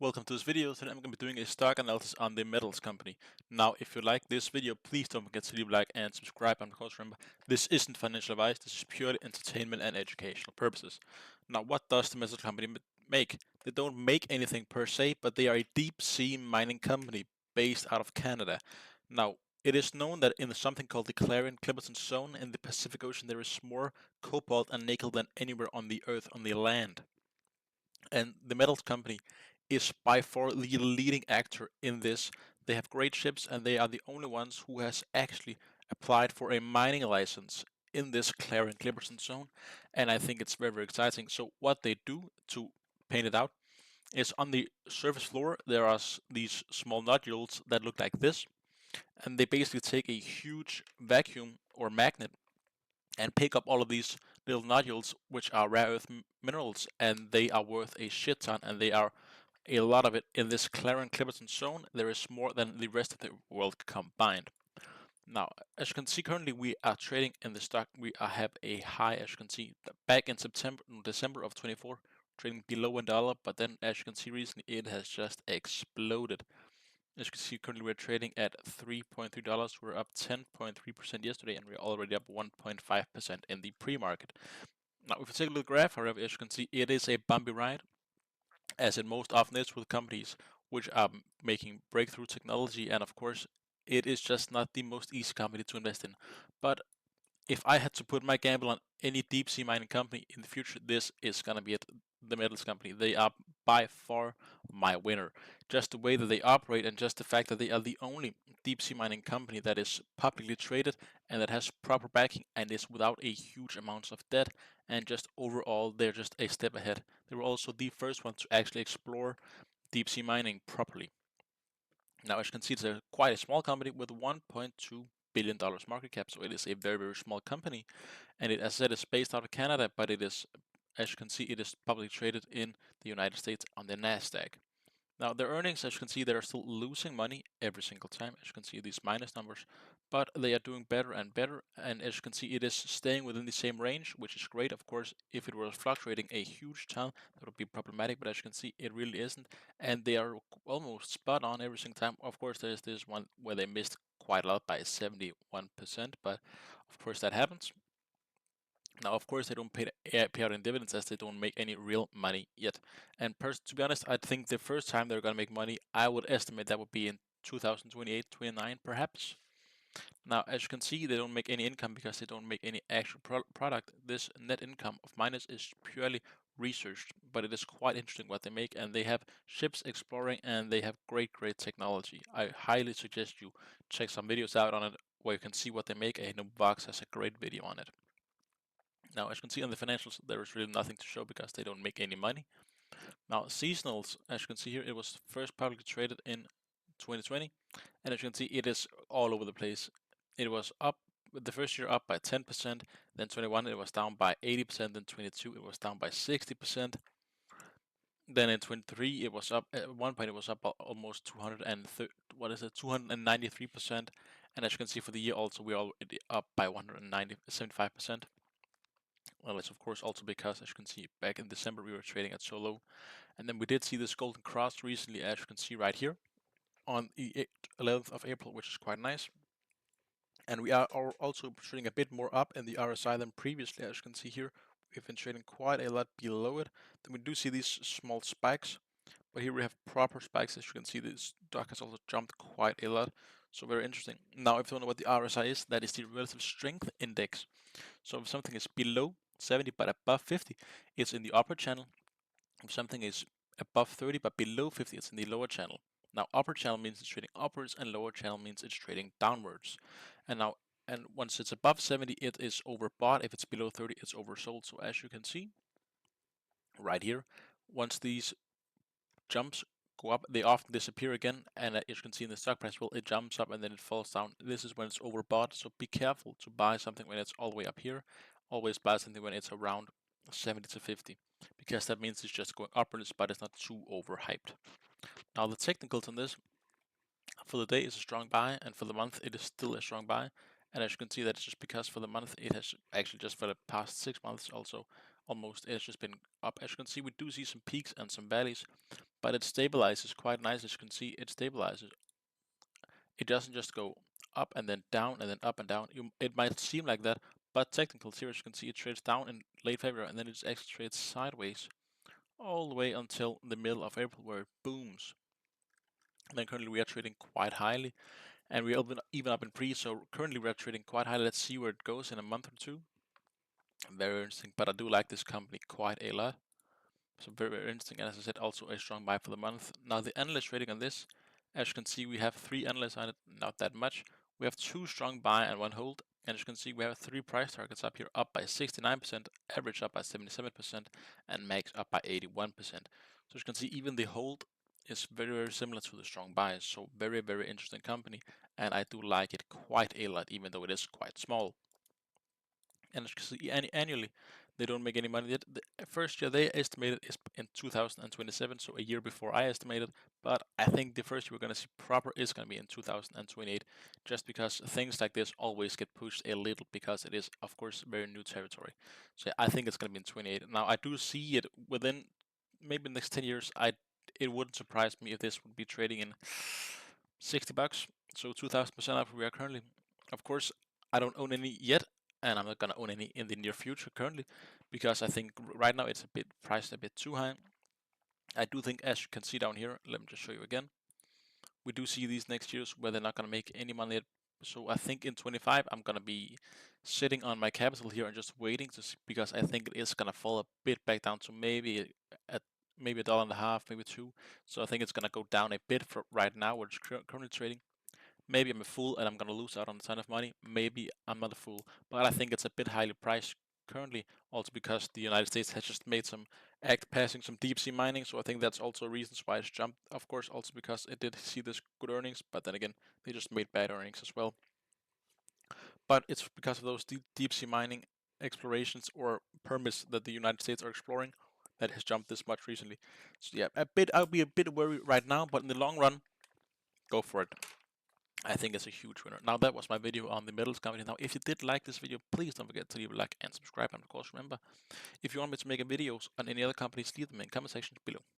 Welcome to this video. Today I'm going to be doing a stock analysis on the metals company. Now, if you like this video, please don't forget to leave a like and subscribe. And of course, remember, this isn't financial advice. This is purely entertainment and educational purposes. Now, what does the metals company make? They don't make anything per se, but they are a deep sea mining company based out of Canada. Now, it is known that in something called the Clarion-Clipperton Zone in the Pacific Ocean, there is more cobalt and nickel than anywhere on the earth on the land. And the metals company is by far the leading actor in this. They have great ships, and they are the only ones who has actually applied for a mining license in this Clarion-Clipperton zone, and I think it's very, very exciting. So what they do, to paint it out, is on the surface floor there are these small nodules that look like this, and they basically take a huge vacuum or magnet and pick up all of these little nodules, which are rare earth minerals, and they are worth a shit ton, and they are a lot of it in this Clarion-Clipperton zone. There is more than the rest of the world combined. Now, as you can see, currently we are trading in the stock. We have a high, as you can see, back in December of 24, trading below $1, but then as you can see recently, it has just exploded. As you can see, currently we're trading at $3.3. We're up 10.3% yesterday, and we're already up 1.5% in the pre-market. Now, if you take a look at the graph, however, as you can see, it is a bumpy ride, as it most often is with companies which are making breakthrough technology, and of course, it is just not the most easy company to invest in. But if I had to put my gamble on any deep sea mining company in the future, this is going to be it, the metals company. They are by far my winner. Just the way that they operate, and just the fact that they are the only deep sea mining company that is publicly traded and that has proper backing and is without a huge amounts of debt, and just overall they're just a step ahead. They were also the first one to actually explore deep sea mining properly. Now, as you can see, it's quite a small company with $1.2 billion market cap, so it is a very, very small company. And it, as I said, is based out of Canada, but it is, as you can see, it is publicly traded in the United States on the NASDAQ. Now, their earnings, as you can see, they're still losing money every single time. As you can see, these minus numbers, but they are doing better and better. And as you can see, it is staying within the same range, which is great. Of course, if it were fluctuating a huge ton, that would be problematic. But as you can see, it really isn't. And they are almost spot on every single time. Of course, there's this one where they missed quite a lot by 71%, but of course that happens. Now, of course, they don't pay out in dividends, as they don't make any real money yet. And to be honest, I think the first time they're going to make money, I would estimate that would be in 2028, 29 perhaps. Now, as you can see, they don't make any income because they don't make any actual product. This net income of minus is purely researched, but it is quite interesting what they make, and they have ships exploring, and they have great, great technology. I highly suggest you check some videos out on it where you can see what they make. I know Vox has a great video on it. Now, as you can see on the financials, there is really nothing to show because they don't make any money. Now, seasonals, as you can see here, it was first publicly traded in 2020, and as you can see, it is all over the place. It was up the first year up by 10%, then 21 it was down by 80%, then 22 it was down by 60%. Then in 23 it was up at one point, it was up almost 293%, and as you can see for the year also we're already up by 175%. Well, it's of course also because, as you can see, back in December we were trading at so low, and then we did see this golden cross recently, as you can see right here, on the 11th of April, which is quite nice. And we are also trading a bit more up in the RSI than previously, as you can see here. We've been trading quite a lot below it. Then we do see these small spikes, but here we have proper spikes. As you can see, this stock has also jumped quite a lot, so very interesting. Now, if you don't know what the RSI is, that is the relative strength index. So if something is below 70 but above 50, it's in the upper channel. If something is above 30 but below 50, it's in the lower channel. Now, upper channel means it's trading upwards, and lower channel means it's trading downwards. And once it's above 70, it is overbought. If it's below 30, it's oversold. So as you can see right here, once these jumps go up, they often disappear again, and as you can see in the stock price, well, it jumps up and then it falls down. This is when it's overbought, so be careful to buy something when it's all the way up here. Always buy something when it's around 70 to 50, because that means it's just going upwards, but it's not too overhyped. Now, the technicals on this for the day is a strong buy, and for the month it is still a strong buy. And as you can see, that's just because for the month it has actually, just for the past 6 months also, almost, it's just been up. As you can see, we do see some peaks and some valleys, but it stabilizes quite nice. As you can see, it stabilizes. It doesn't just go up and then down and then up and down. It might seem like that, but technical here, as you can see, it trades down in late February and then it actually trades sideways all the way until the middle of April, where it booms. And then currently we are trading quite highly, and we are even up in pre, so currently we are trading quite highly. Let's see where it goes in a month or two. Very interesting, but I do like this company quite a lot. So very, very interesting, and as I said, also a strong buy for the month. Now the analyst rating on this, as you can see, we have 3 analysts on it, not that much. We have 2 strong buy and 1 hold, and as you can see, we have 3 price targets up here, up by 69%, average up by 77%, and max up by 81%. So as you can see, even the hold is very, very similar to the strong buy. So very, very interesting company, and I do like it quite a lot, even though it is quite small. And as you can see, annually, they don't make any money yet. The first year they estimated is in 2027, so a year before I estimated. But I think the first year we're going to see proper is going to be in 2028, just because things like this always get pushed a little, because it is, of course, very new territory. So I think it's going to be in 28. Now, I do see it within maybe the next 10 years. It wouldn't surprise me if this would be trading in $60, so 2,000% off where we are currently. Of course, I don't own any yet, and I'm not gonna own any in the near future currently, because I think right now it's a bit priced a bit too high. I do think, as you can see down here, let me just show you again. We do see these next years where they're not gonna make any money yet. So I think in 25 I'm gonna be sitting on my capital here and just waiting to see, because I think it is gonna fall a bit back down to maybe at maybe $1.50, maybe 2. So I think it's gonna go down a bit for right now, where it's currently trading. Maybe I'm a fool and I'm gonna lose out on a ton of money. Maybe I'm not a fool, but I think it's a bit highly priced currently, also because the United States has just made some act passing some deep sea mining, so I think that's also reasons why it's jumped. Of course, also because it did see this good earnings, but then again, they just made bad earnings as well. But it's because of those deep sea mining explorations or permits that the United States are exploring that has jumped this much recently. So yeah, I'll be a bit worried right now, but in the long run, go for it. I think it's a huge winner. Now that was my video on the metals company. Now if you did like this video, please don't forget to leave a like and subscribe. And of course remember, if you want me to make videos on any other companies, leave them in the comment section below.